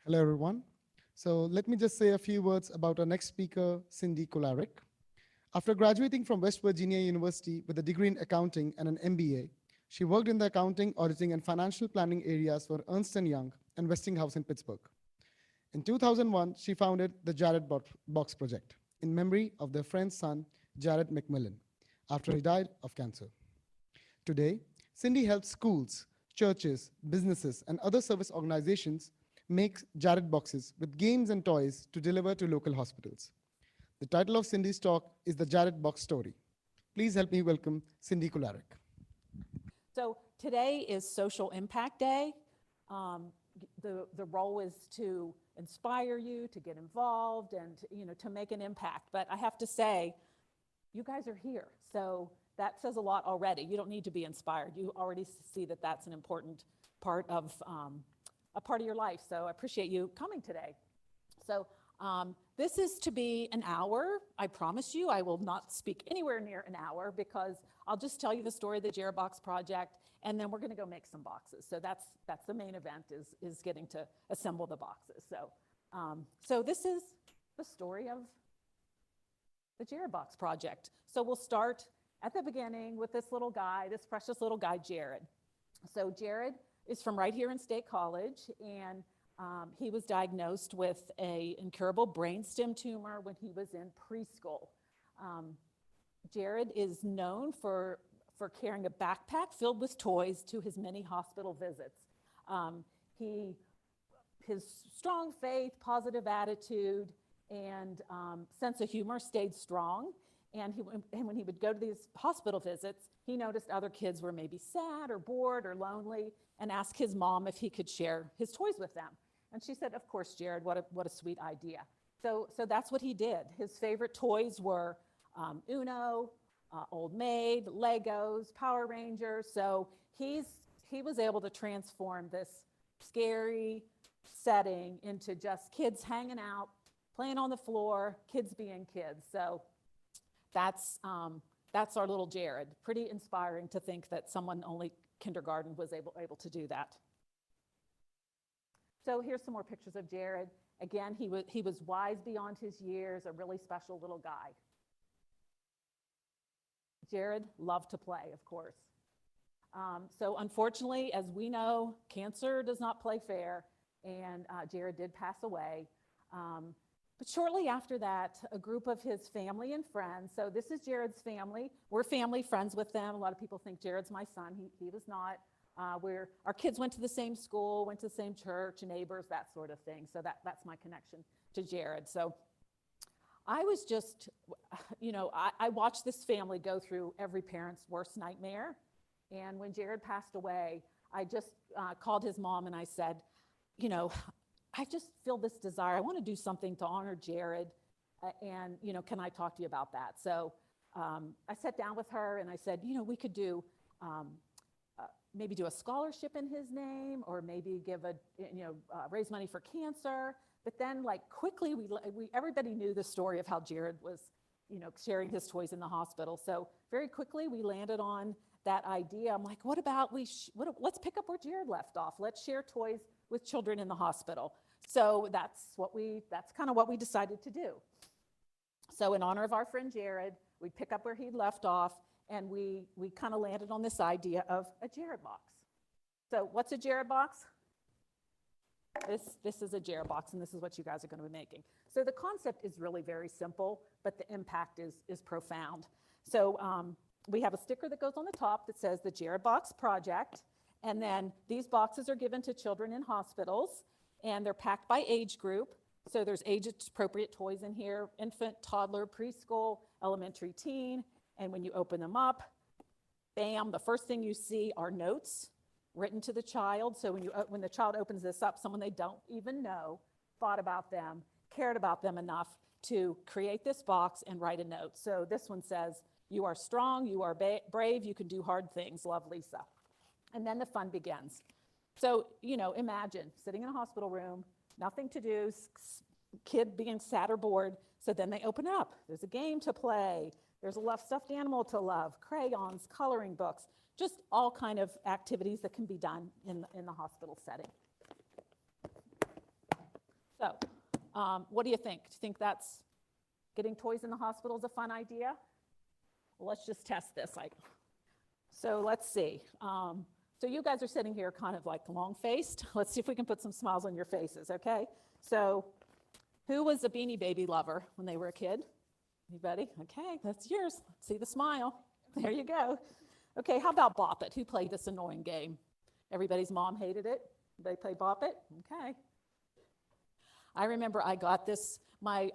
Hello, everyone. So let me just say a few words about our next speaker, Cindy Kolarik. After graduating from West Virginia University with a degree in accounting and an MBA, she worked in the accounting, auditing, and financial planning areas for Ernst & Young and Westinghouse in Pittsburgh. In 2001, she founded the Jared Box Project in memory of their friend's son, Jared McMillan, after he died of cancer. Today, Cindy helps schools, churches, businesses, and other service organizations make Jared boxes with games and toys to deliver to local hospitals. The title of Cindy's talk is The Jared Box Story. Please help me welcome Cindy Kolarik. So today is Social Impact Day. The role is to inspire you, to get involved, and to make an impact. But I have to say, you guys are here, so that says a lot already. You don't need to be inspired. You already see that that's an important part of your life. So I appreciate you coming today. So this is to be an hour. I promise you, I will not speak anywhere near an hour because I'll just tell you the story of the Jared Box Project, and then we're going to go make some boxes. So that's the main event is getting to assemble the boxes. So this is the story of the Jared Box Project. So we'll start at the beginning with this little guy, this precious little guy, Jared. So Jared is from right here in State College, and he was diagnosed with an incurable brainstem tumor when he was in preschool. Jared is known for carrying a backpack filled with toys to his many hospital visits. His strong faith, positive attitude, and sense of humor stayed strong. And when he would go to these hospital visits, he noticed other kids were maybe sad or bored or lonely and asked his mom if he could share his toys with them. And she said, of course, Jared, what a sweet idea. So that's what he did. His favorite toys were Uno, Old Maid, Legos, Power Rangers. So he was able to transform this scary setting into just kids hanging out, playing on the floor, kids being kids. So that's our little Jared. Pretty inspiring to think that someone only kindergarten was able to do that. So here's some more pictures of Jared. Again, he was wise beyond his years, a really special little guy. Jared loved to play, of course. So unfortunately, as we know, cancer does not play fair, and Jared did pass away. But shortly after that, a group of his family and friends, so this is Jared's family. We're family friends with them. A lot of people think Jared's my son. He was not. Our kids went to the same school, went to the same church, neighbors, that sort of thing. So that's my connection to Jared. So I was just, I watched this family go through every parent's worst nightmare. And when Jared passed away, I just called his mom and I said, I just feel this desire. I want to do something to honor Jared. And, can I talk to you about that? So I sat down with her and I said, we could do, maybe do a scholarship in his name, or maybe give raise money for cancer. But then quickly, everybody knew the story of how Jared was, sharing his toys in the hospital. So very quickly we landed on that idea. I'm like, what about let's pick up where Jared left off. Let's share toys with children in the hospital. So that's kind of what we decided to do. So in honor of our friend Jared, we pick up where he left off, and we kind of landed on this idea of a Jared box. So what's a Jared box? This is a Jared box, and this is what you guys are going to be making. So the concept is really very simple, but the impact is profound. So we have a sticker that goes on the top that says the Jared Box Project. And then these boxes are given to children in hospitals, and they're packed by age group. So there's age-appropriate toys in here: infant, toddler, preschool, elementary, teen. And when you open them up, bam, the first thing you see are notes written to the child. So when the child opens this up, someone they don't even know thought about them, cared about them enough to create this box and write a note. So this one says, "You are strong, you are brave, you can do hard things. Love, Lisa." And then the fun begins. So, imagine sitting in a hospital room, nothing to do, kid being sad or bored. So then they open it up. There's a game to play. There's a stuffed animal to love, crayons, coloring books, just all kind of activities that can be done in the hospital setting. So, what do you think? Do you think that's getting toys in the hospital is a fun idea? Well, let's just test this. So let's see. So you guys are sitting here kind of like long-faced. Let's see if we can put some smiles on your faces, okay? So who was a Beanie Baby lover when they were a kid? Anybody? Okay, that's yours. Let's see the smile. There you go. Okay, how about Bop It? Who played this annoying game? Everybody's mom hated it. They play Bop It? Okay. I remember I got this, my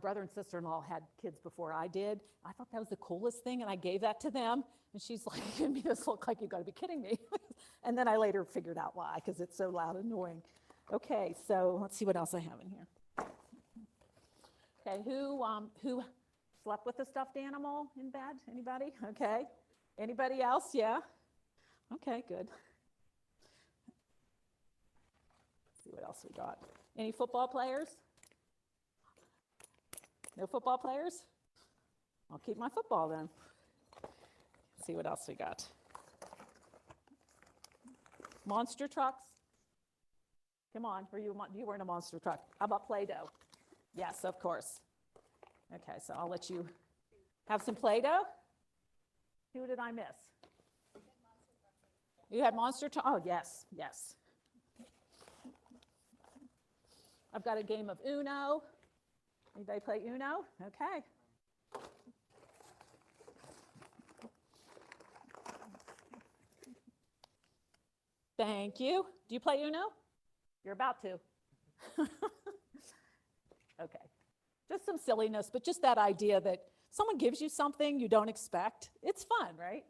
brother and sister-in-law had kids before I did. I thought that was the coolest thing, and I gave that to them. And she's like, giving me this look like, you gotta be kidding me. And then I later figured out why, because it's so loud and annoying. Okay, so let's see what else I have in here. Okay, who slept with a stuffed animal in bed? Anybody? Okay. Anybody else? Yeah? Okay, good. Let's see what else we got. Any football players? No football players? I'll keep my football then. Let's see what else we got. Monster trucks? Come on, you were in a monster truck. How about Play-Doh? Yes, of course. Okay, so I'll let you have some Play-Doh. Who did I miss? You had monster truck? Oh, yes, yes. I've got a game of Uno. Anybody play Uno? Okay. Thank you. Do you play Uno? You're about to. Okay. Just some silliness, but just that idea that someone gives you something you don't expect. It's fun, right?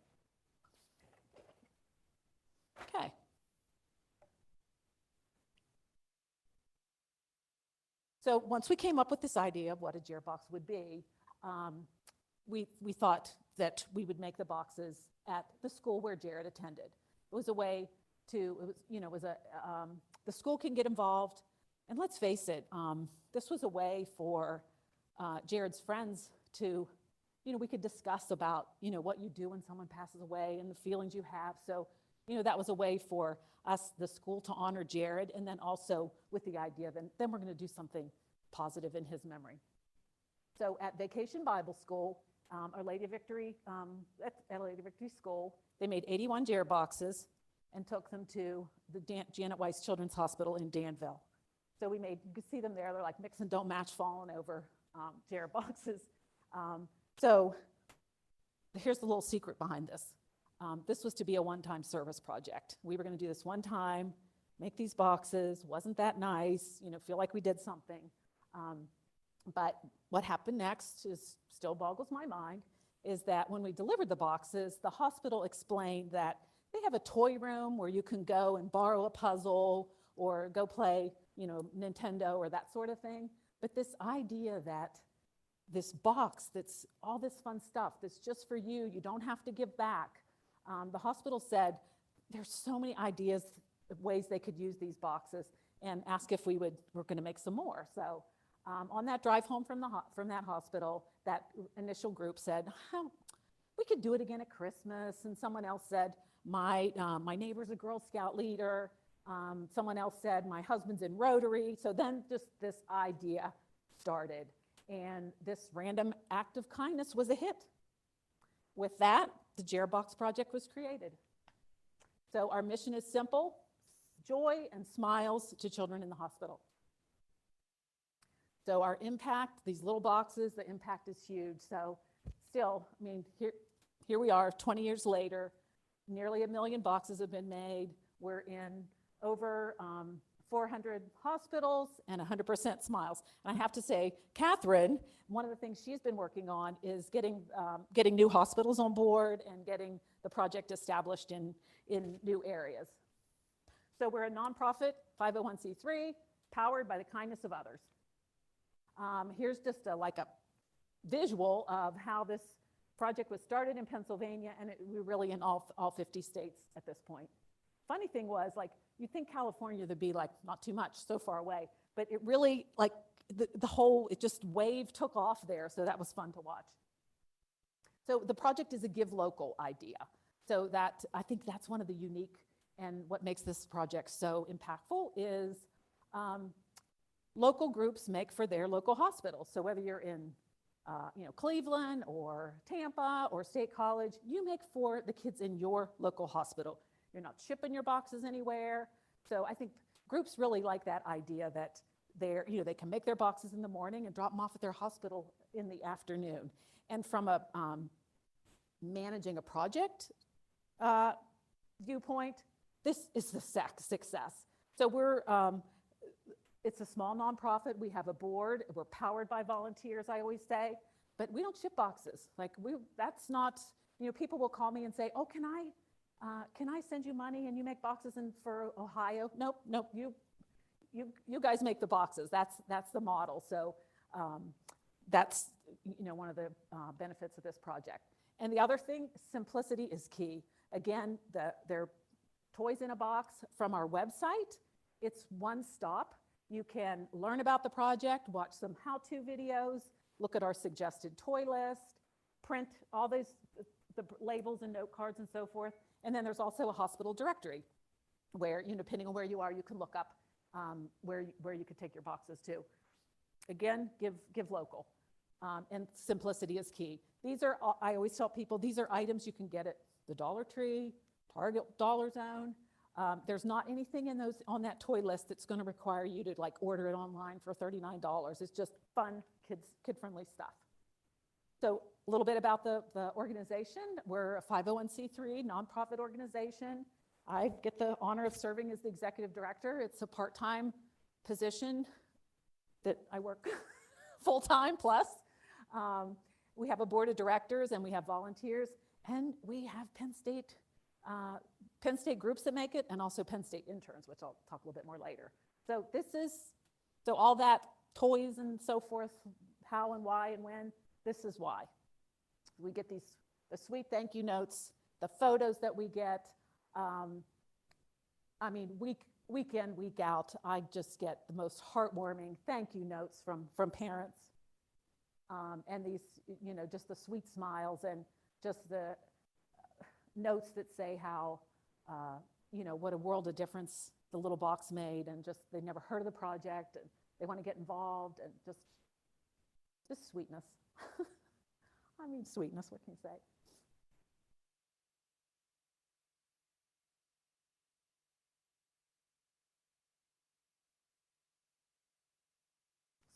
Okay. So once we came up with this idea of what a Gearbox would be, we thought that we would make the boxes at the school where Jared attended. It was a way to, the school can get involved. And let's face it, this was a way for Jared's friends to, we could discuss about, what you do when someone passes away and the feelings you have. So, that was a way for us, the school, to honor Jared, and then also with the idea that then we're going to do something positive in his memory. So at Vacation Bible School, Our Lady of Victory, at Lady of Victory School, they made 81 Jared boxes and took them to the Janet Weiss Children's Hospital in Danville. So you could see them there. They're like mix and don't match, falling over Jared boxes. So here's the little secret behind this. This was to be a one-time service project. We were going to do this one time, make these boxes. Wasn't that nice? Feel like we did something. But what happened next still boggles my mind, is that when we delivered the boxes, the hospital explained that they have a toy room where you can go and borrow a puzzle or go play, Nintendo or that sort of thing. But this idea that this box that's all this fun stuff that's just for you, you don't have to give back. The hospital said there's so many ideas of ways they could use these boxes, and asked if we're going to make some more. So on that drive home from that hospital, that initial group said, we could do it again at Christmas. And someone else said, my neighbor's a Girl Scout leader. Someone else said, my husband's in Rotary. So then just this idea started. And this random act of kindness was a hit. With that, the Gearbox Project was created. So our mission is simple: joy and smiles to children in the hospital. So our impact, these little boxes, the impact is huge. So still, here we are 20 years later, nearly 1 million boxes have been made. We're in over 400 hospitals and 100% smiles. And I have to say, Catherine, one of the things she's been working on is getting new hospitals on board and getting the project established in new areas. So we're a nonprofit 501c3 powered by the kindness of others. Here's just a visual of how this project was started in Pennsylvania, and we're really in all 50 states at this point. Funny thing was, you'd think California would be not too much, so far away, but it really, it just wave took off there, so that was fun to watch. So the project is a give local idea. So I think that's one of the unique, and what makes this project so impactful is Local groups make for their local hospitals. So whether you're in Cleveland or Tampa or State College, you make for the kids in your local hospital. You're not shipping your boxes anywhere. So I think groups really like that idea that they can make their boxes in the morning and drop them off at their hospital in the afternoon. And from a managing a project viewpoint, this is the success. So it's a small nonprofit. We have a board. We're powered by volunteers, I always say, but we don't ship boxes. That's not, people will call me and say, oh, can I send you money and you make boxes for Ohio? Nope, you guys make the boxes. That's the model. So that's, one of the benefits of this project. And the other thing, simplicity is key. Again, they're toys in a box from our website. It's one stop. You can learn about the project, watch some how-to videos, look at our suggested toy list, print all the labels and note cards and so forth. And then there's also a hospital directory where, depending on where you are, you can look up where you could take your boxes to. Again, give local. And simplicity is key. I always tell people, these are items you can get at the Dollar Tree, Target, Dollar Zone. There's not anything on that toy list that's going to require you to order it online for $39. It's just fun, kid-friendly stuff. So a little bit about the organization. We're a 501c3 nonprofit organization. I get the honor of serving as the executive director. It's a part-time position that I work full-time plus. We have a board of directors and we have volunteers, and we have Penn State groups that make it, and also Penn State interns, which I'll talk a little bit more later. So all that toys and so forth, how and why and when, this is why. We get the sweet thank you notes, the photos that we get. Week in, week out, I just get the most heartwarming thank you notes from parents. And these, just the sweet smiles and just the notes that say how, what a world of difference the little box made, and just they never heard of the project and they want to get involved, and just sweetness. Sweetness, what can you say?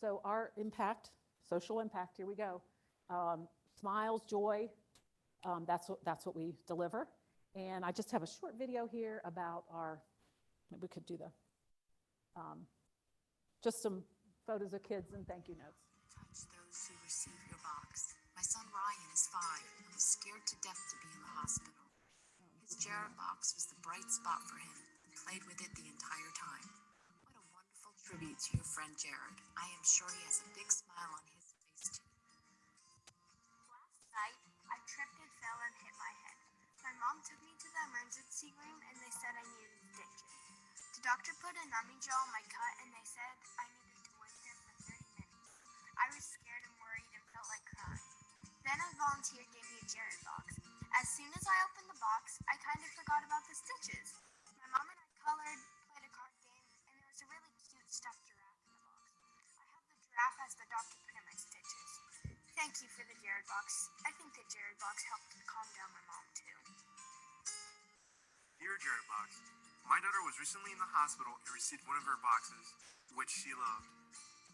So our impact, social impact, here we go. Smiles, joy, that's what we deliver. And I just have a short video here about maybe we could do just some photos of kids and thank you notes. Touch those who receive your box. My son Ryan is 5 and was scared to death to be in the hospital. His Jared box was the bright spot for him and played with it the entire time. What a wonderful tribute to your friend Jared. I am sure he has a big smile on his face too. Last night, I tripped and fell and hit my head. My mom took me to the emergency room and they said I needed stitches. The doctor put a numbing gel on my cut and they said I needed to wait there for 30 minutes. I was scared and worried and felt like crying. Then a volunteer gave me a Jared box. As soon as I opened the box, I kind of forgot about the stitches. My mom and I colored, played a card game, and there was a really cute stuffed giraffe in the box. I have the giraffe as the doctor put in my stitches. Thank you for the Jared box. I think the Jared box helped calm down my mom too. Dear Jared box, my daughter was recently in the hospital and received one of her boxes, which she loved.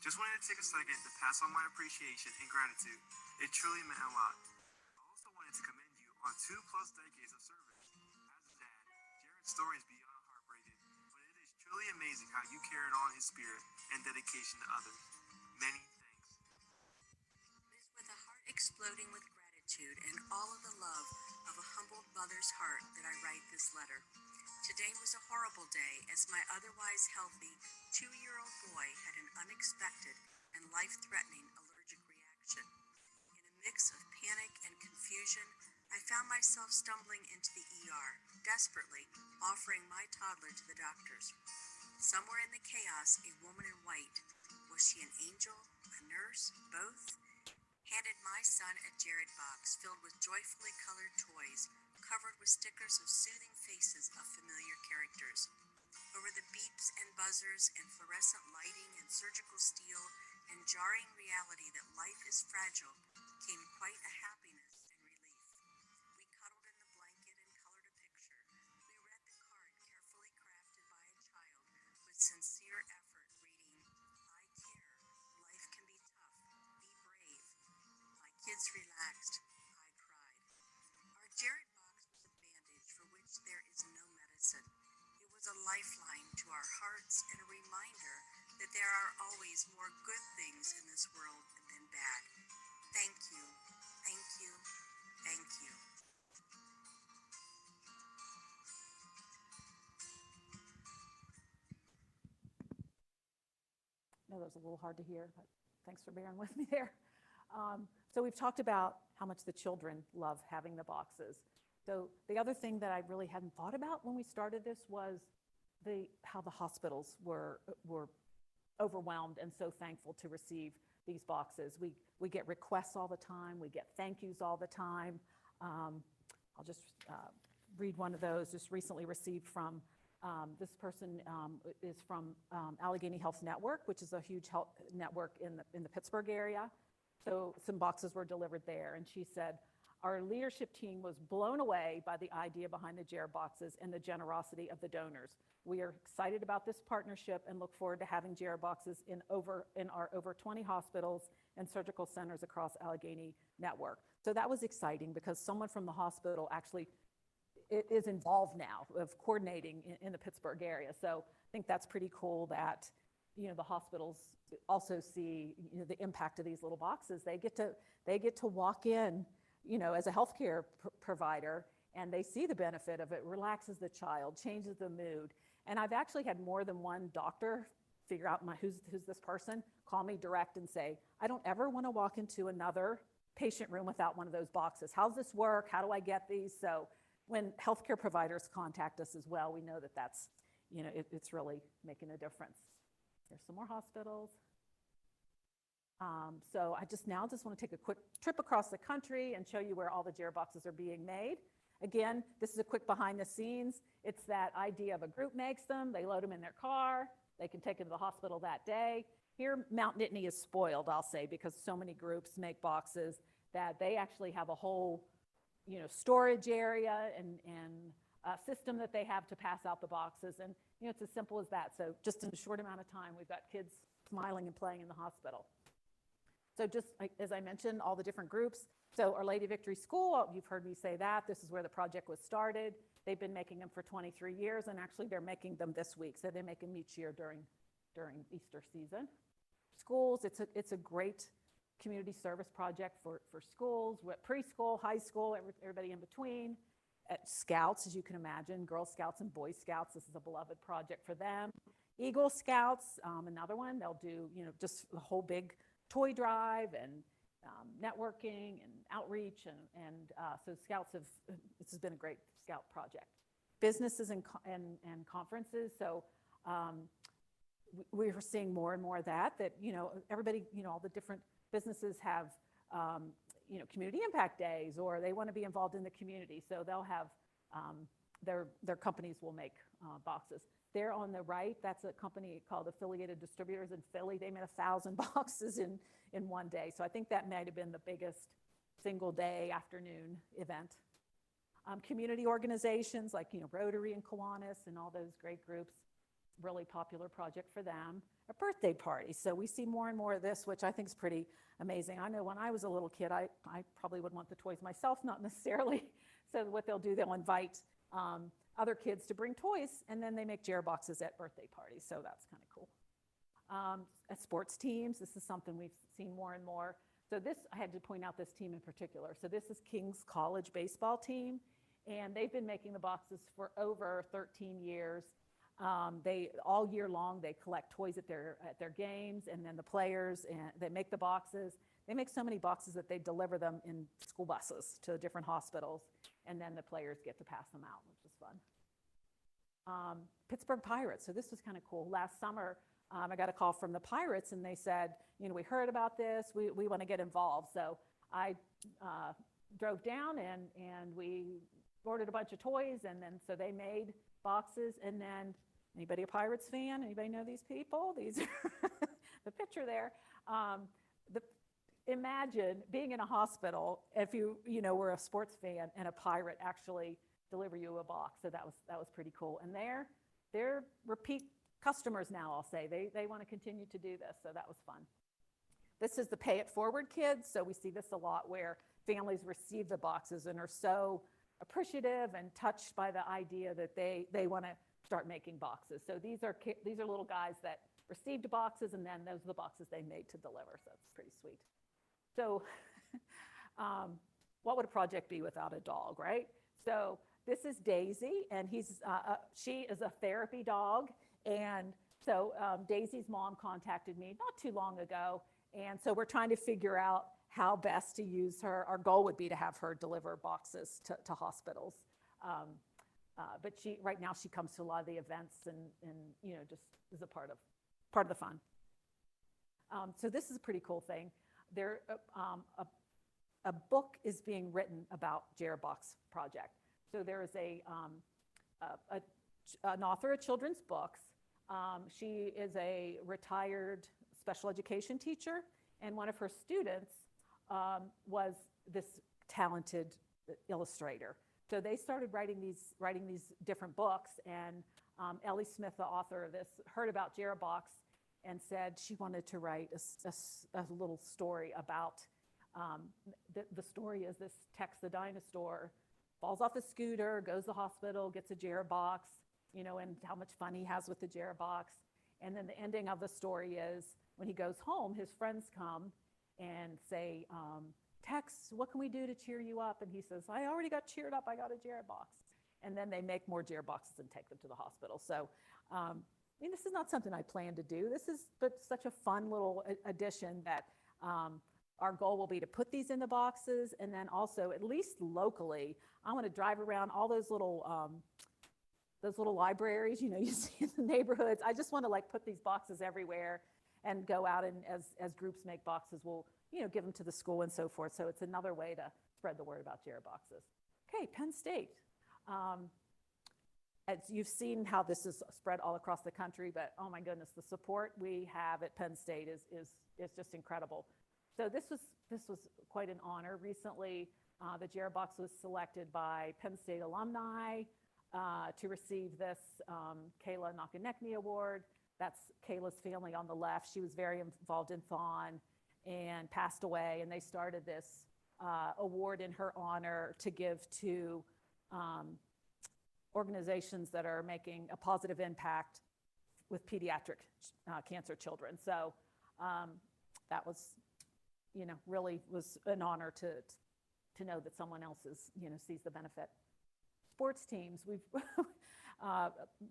Just wanted to take a second to pass on my appreciation and gratitude. It truly meant a lot. I also wanted to commend you on 2+ decades of service. As a dad, Jared's story is beyond heartbreaking, but it is truly amazing how you carried on his spirit and dedication to others. Many thanks. It is with a heart exploding with gratitude and all of the love of a humbled mother's heart that I write this letter. Today was a horrible day as my otherwise healthy 2-year-old boy had an unexpected and life-threatening allergic reaction. In a mix of panic and confusion, I found myself stumbling into the ER, desperately offering my toddler to the doctors. Somewhere in the chaos, a woman in white, was she an angel, a nurse, both? Handed my son a Jared box filled with joyfully colored toys, covered with stickers of soothing faces of familiar characters. Over the beeps and buzzers and fluorescent lighting and surgical steel and jarring reality that life is fragile came quite a happiness and relief. We cuddled in the blanket and colored a picture. We read the card carefully crafted by a child with sincere effort, reading, I care. Life can be tough. Be brave. My kids relaxed. I cried. Our Jared box was a bandage for which there is no medicine. It was a lifeline to our hearts and a reminder that there are always more good things in this world than bad. Thank you, thank you, thank you. No, that was a little hard to hear, but thanks for bearing with me there. So we've talked about how much the children love having the boxes. So the other thing that I really hadn't thought about when we started this was how the hospitals were overwhelmed and so thankful to receive these boxes. We get requests all the time. We get thank yous all the time. I'll just read one of those just recently received from this person is from Allegheny Health Network, which is a huge health network in the Pittsburgh area. So some boxes were delivered there, and she said, our leadership team was blown away by the idea behind the Jared boxes and the generosity of the donors. We are excited about this partnership and look forward to having Jared boxes in our over 20 hospitals and surgical centers across Allegheny Network. So that was exciting because someone from the hospital actually is involved now of coordinating in the Pittsburgh area. So I think that's pretty cool that, the hospitals also see, the impact of these little boxes. They get to walk in, as a healthcare provider, and they see the benefit of it, relaxes the child, changes the mood. And I've actually had more than one doctor figure out who's this person, call me direct and say, I don't ever want to walk into another patient room without one of those boxes. How's this work? How do I get these? So when healthcare providers contact us as well, we know that that's, it's really making a difference. There's some more hospitals. So I just want to take a quick trip across the country and show you where all the Jared boxes are being made. Again, this is a quick behind the scenes. It's that idea of a group makes them, they load them in their car, they can take it to the hospital that day. Here, Mount Nittany is spoiled, I'll say, because so many groups make boxes that they actually have a whole, storage area and a system that they have to pass out the boxes. And, it's as simple as that. So just in a short amount of time, we've got kids smiling and playing in the hospital. So just as I mentioned, all the different groups. So Our Lady Victory School, you've heard me say that. This is where the project was started. They've been making them for 23 years, and actually they're making them this week. So they make them each year during Easter season. Schools, it's a great community service project for schools, preschool, high school, everybody in between. At Scouts, as you can imagine, Girl Scouts and Boy Scouts, this is a beloved project for them. Eagle Scouts, another one, they'll do, just a whole big toy drive and networking and outreach. And so Scouts this has been a great Scout project. Businesses and conferences. So we're seeing more and more of that, everybody, all the different businesses have, community impact days, or they want to be involved in the community. So they'll have, their companies will make boxes. There on the right, that's a company called Affiliated Distributors in Philly. They made 1,000 boxes in one day. So I think that might have been the biggest single day afternoon event. Community organizations like, Rotary and Kiwanis and all those great groups, really popular project for them. A birthday party. So we see more and more of this, which I think is pretty amazing. I know when I was a little kid, I probably would want the toys myself, not necessarily. So what they'll do, they'll invite other kids to bring toys, and then they make Jared boxes at birthday parties. So that's kind of cool. At sports teams, this is something we've seen more and more. So I had to point out this team in particular. So this is King's College baseball team, and they've been making the boxes for over 13 years. They all year long, they collect toys at their games, and then the players, and they make the boxes. They make so many boxes that they deliver them in school buses to different hospitals, and then the players get to pass them out, which is fun. Pittsburgh Pirates. So this was kind of cool. Last summer, I got a call from the Pirates, and they said, we heard about this. We want to get involved. So I drove down, and we ordered a bunch of toys, and then so they made boxes, and then Anybody a Pirates fan? Anybody know these people? These are the picture there. The, imagine being in a hospital if you know were a sports fan and a pirate actually deliver you a box. So that was pretty cool. And they're repeat customers now. I'll say they want to continue to do this. So that was fun. This is the Pay It Forward kids. So we see this a lot where families receive the boxes and are so appreciative and touched by the idea that they want to start making boxes. So these are little guys that received boxes, and then those are the boxes they made to deliver. So it's pretty sweet. So what would a project be without a dog, right? So this is Daisy, and she is a therapy dog. And so Daisy's mom contacted me not too long ago. And so we're trying to figure out how best to use her. Our goal would be to have her deliver boxes to hospitals. But right now she comes to a lot of the events and just is a part of the fun. So this is a pretty cool thing. There, a book is being written about Jared Bach's project. So there is an author of children's books. She is a retired special education teacher, and one of her students was this talented illustrator. So they started writing these different books, and Ellie Smith, the author of this, heard about Jared Bach and said she wanted to write a little story about, the story is this Tex the dinosaur falls off a scooter, goes to the hospital, gets a Jared Bach, and how much fun he has with the Jared Bach. And then the ending of the story is when he goes home, his friends come and say, Tex, what can we do to cheer you up? And he says, I already got cheered up. I got a Jared Bach. And then they make more Jared Boxes and take them to the hospital. So, this is not something I plan to do. But such a fun little addition that our goal will be to put these in the boxes. And then also, at least locally, I want to drive around all those little libraries, you see in the neighborhoods. I just want to put these boxes everywhere and go out, and as groups make boxes, we'll give them to the school and so forth. So it's another way to spread the word about Jared Boxes. Okay, Penn State. As you've seen how this is spread all across the country, but oh my goodness, the support we have at Penn State is just incredible. So this was quite an honor. Recently, the Jared Box was selected by Penn State alumni to receive this Kayla Nakanekne Award. That's Kayla's family on the left. She was very involved in Thon and passed away, and they started this award in her honor to give to organizations that are making a positive impact with pediatric cancer children. So that was, really was an honor to know that someone else sees the benefit. Sports teams, we've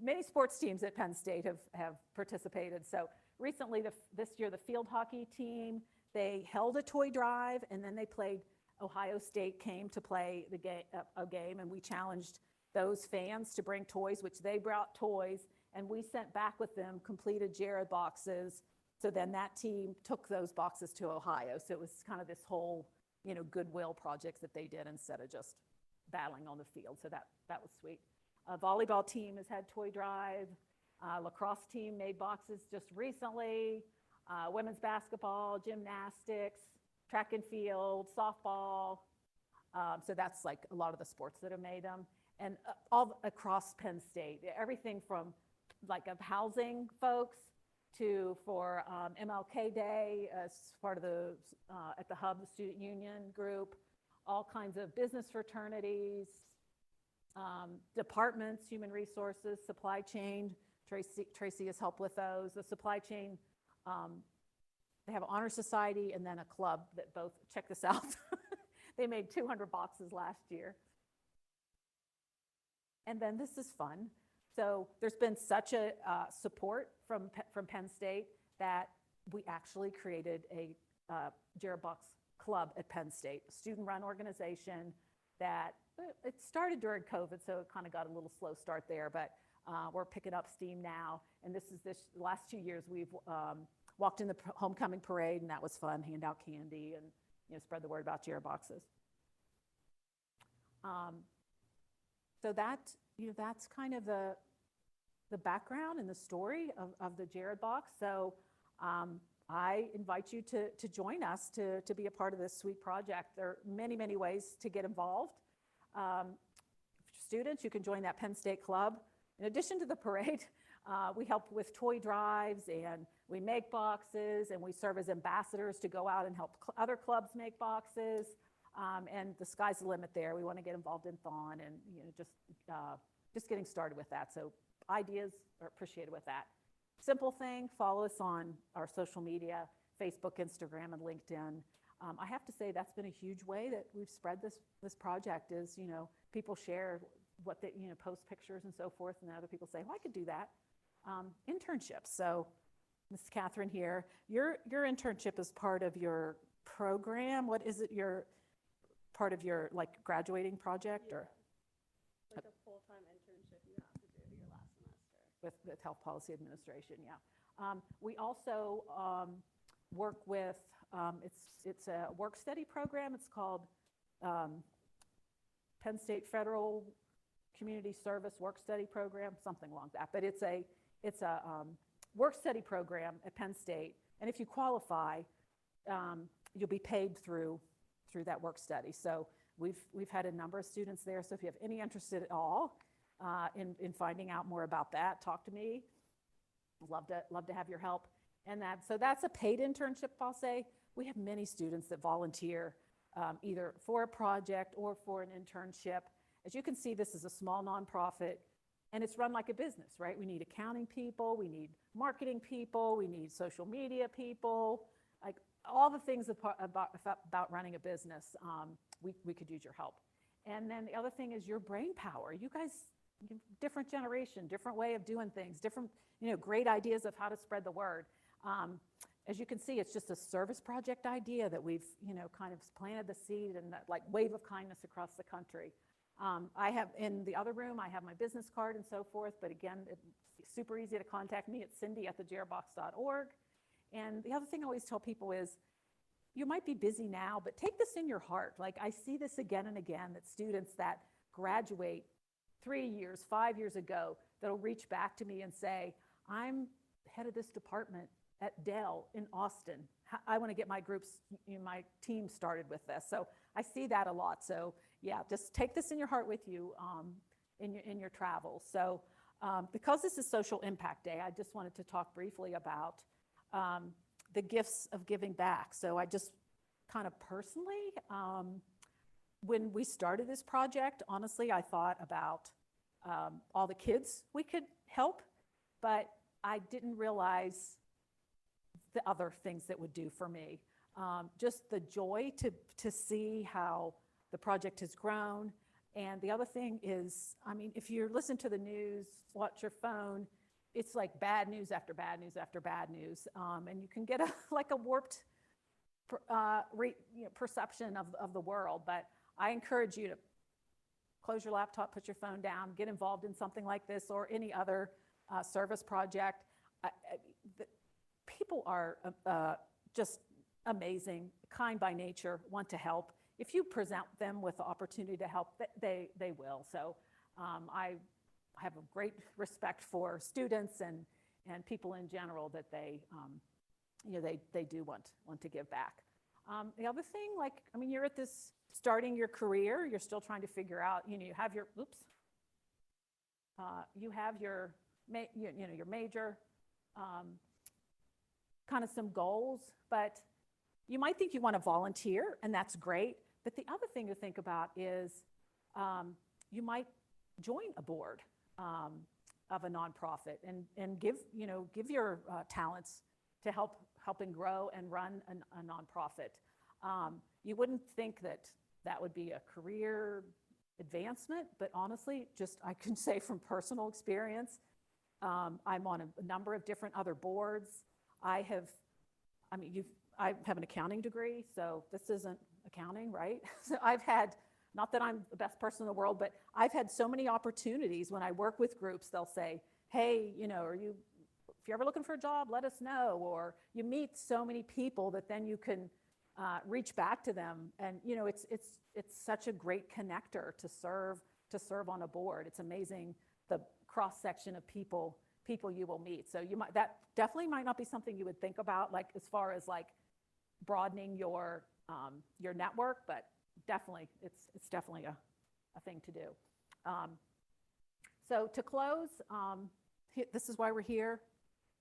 many sports teams at Penn State have participated. So recently, this year, the field hockey team, they held a toy drive, and then they played. Ohio State came to play a game, and we challenged those fans to bring toys, which they brought toys, and we sent back with them completed Jared boxes. So then that team took those boxes to Ohio. So it was kind of this whole, goodwill project that they did instead of just battling on the field. So that was sweet. Volleyball team has had toy drive. Lacrosse team made boxes just recently. Women's basketball, gymnastics, track and field, softball. So that's a lot of the sports that have made them. And all across Penn State, everything from of housing folks to for MLK Day as part of the, at the Hub, the student union group, all kinds of business fraternities, departments, human resources, supply chain. Tracy has helped with those. The supply chain, they have an honor society and then a club that both, check this out. They made 200 boxes last year. And then this is fun. So there's been such a support from Penn State that we actually created a Jared Box Club at Penn State, a student-run organization that it started during COVID, so it kind of got a little slow start there, but we're picking up steam now. And this last 2 years, we've walked in the homecoming parade, and that was fun, hand out candy and spread the word about Jared Boxes. So that, that's kind of the the background and the story of the Jared box. So I invite you to join us to be a part of this sweet project. There are many, many ways to get involved. Students, you can join that Penn State Club. In addition to the parade, we help with toy drives, and we make boxes, and we serve as ambassadors to go out and help other clubs make boxes. And the sky's the limit there. We want to get involved in Thon and just getting started with that. So ideas are appreciated with that. Simple thing, follow us on our social media, Facebook, Instagram, and LinkedIn. I have to say that's been a huge way that we've spread this project is, people share what they, post pictures and so forth, and then other people say, well, I could do that. Internships. So Ms. Catherine here, your internship is part of your program. What is it, your part of your graduating project? Or like a full-time internship you have to do your last semester. with Health Policy Administration, yeah. We also work with, it's a work-study program. It's called Penn State Federal Community Service Work-Study Program, something along that. But it's a work-study program at Penn State, and if you qualify, you'll be paid through that work-study. So we've had a number of students there. So if you have any interest at all in finding out more about that, talk to me. Love to have your help. And so that's a paid internship, I'll say. We have many students that volunteer either for a project or for an internship. As you can see, this is a small nonprofit, and it's run like a business, right? We need accounting people, we need marketing people, we need social media people, like all the things about running a business. We could use your help. And then the other thing is your brain power. You guys, different generation, different way of doing things, different, great ideas of how to spread the word. As you can see, it's just a service project idea that we've, kind of planted the seed and that wave of kindness across the country. I have, in the other room, I have my business card and so forth, but again, it's super easy to contact me at cindy@thejaredbox.org. And the other thing I always tell people is, you might be busy now, but take this in your heart. I see this again and again, that students that graduate 3 years, 5 years ago, that'll reach back to me and say, I'm head of this department at Dell in Austin. I want to get my groups, my team started with this. So I see that a lot. So yeah, just take this in your heart with you in your travels. So because this is Social Impact Day, I just wanted to talk briefly about the gifts of giving back. So I just kind of personally, when we started this project, honestly, I thought about all the kids we could help, but I didn't realize the other things that would do for me. Just the joy to see how the project has grown. And the other thing is, if you listen to the news, watch your phone, it's like bad news after bad news after bad news. And you can get a warped perception of the world. But I encourage you to close your laptop, put your phone down, get involved in something like this or any other service project. People are just amazing, kind by nature, want to help. If you present them with the opportunity to help, they will. So I have a great respect for students and people in general that they do want to give back. The other thing, you're at this starting your career, you're still trying to figure out, you have your, you have your major, kind of some goals, but you might think you want to volunteer, and that's great. But the other thing to think about is you might join a board of a nonprofit and give your talents to helping grow and run a nonprofit. You wouldn't think that would be a career advancement, but honestly, I can say from personal experience, I'm on a number of different other boards. I have an accounting degree, so this isn't accounting, right? So I've had, not that I'm the best person in the world, but I've had so many opportunities when I work with groups, they'll say, hey, if you're ever looking for a job, let us know. Or you meet so many people that then you can reach back to them. And, it's such a great connector to serve on a board. It's amazing the cross-section of people you will meet. So that definitely might not be something you would think about, like as far as like broadening your network, but definitely, it's definitely a thing to do. So to close, this is why we're here,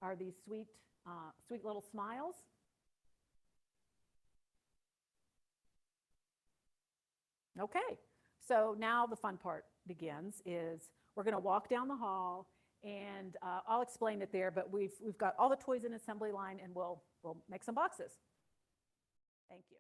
are these sweet little smiles. Okay, so now the fun part begins, is we're gonna walk down the hall, and I'll explain it there, but we've got all the toys in assembly line, and we'll make some boxes. Thank you.